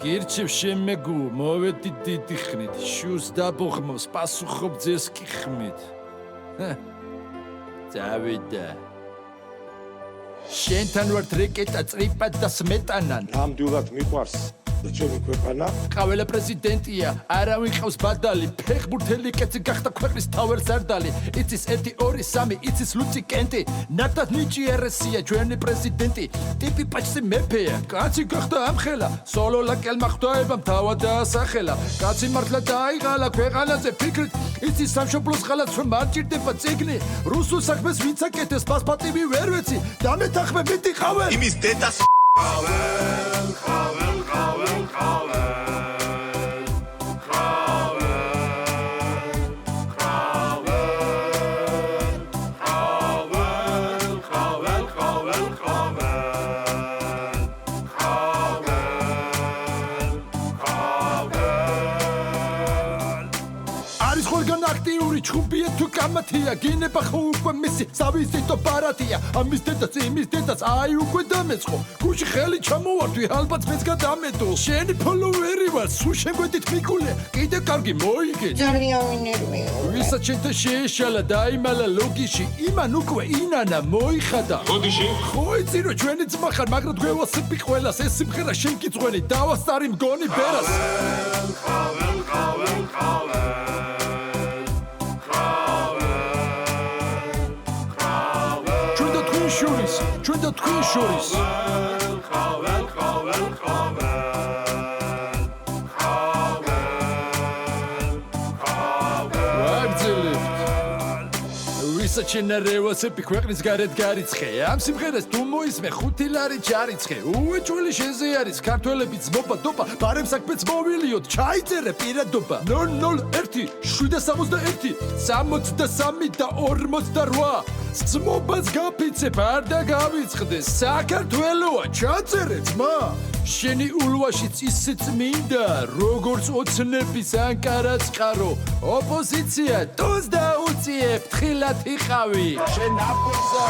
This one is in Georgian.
გირჩევ შემეგუ მოვედი დიდი ხნით შუს დაბოღმოს პასუხობ ძეს კი ხმით წავიდა შენთან ვარ რეკეტა წრიპა და სმეტანან ნამდვილად მიყვარს ჩემი ქვეყანა ყაველა პრეზიდენტია არავინ ყავს ბადალი ფეხბურთელი კაცი გახდა ქვეყნის თავერზარდალი იცის 1 2 3 იცის ლუცი კენტი ნატად ნიჭიერესია ჩვენი პრეზიდენტი ტიპი პაჩსი მეფეა კაცი გახდა ამხელა სოლო ლაკელმა ხვდაება მთავად დაასახელა კაცი მართლა დაიღალა ქვეყანაზე ფიქრით იცის სამშობლოს ხალხს რომ არ ჭირდება წიგნი რუსულ საქმეს ვინც აკეთებს პასპორტივი ვერ ვეცი დამეთახმე მეტი ყავე იმის დედას არის ხოლგან აქტიური ჩხუბია თუ კამათია გინება ხო უკვე მისი სავიზიტო პარატია ამის დედაც იმის დედაც აი უკვე დამეწყო გუში ხელი ჩამოვარდვი ალბათ მეც გადამედო შენი ფოლოვერი ვარ სულ შეგვედით მიკულე კიდე კარგი მოიგე ძალიან ვინერვია ვისაც შენთან შეეშალა დაიმალა ლოგიში იმან უკვე ინანა მოიხადა გოდიში ხო იცი რომ ჩვენი ძმა ხარ მაგრამ გვევასები ყველას ეს სიმღერა შენ კიძღვენი დავასწარი მგონი ბერას ჩვენ და თქვენ შორის ვისაც შენარევასები ქვეყნის გარეთ გარიცხე ამ სიმღერას თუ მოისმე 5 ლარი ჩარიცხე უეჭველი შენზე არის ქართველები ძმობა დობა ბარემ საქმეც მოვილიოთ ჩაიწერე პირადობა 001 761 63 და 48 ძმობას გაფიცებ არ და გავიწყდეს საქართველოა ჩაწერე ძმა შენი ულვაშიც ისიც მინდა როგორც ოცნების ანკარაც ყარო ოპოზიცია თუნს დაუწიებ თხილად იყავი შენ აპოზა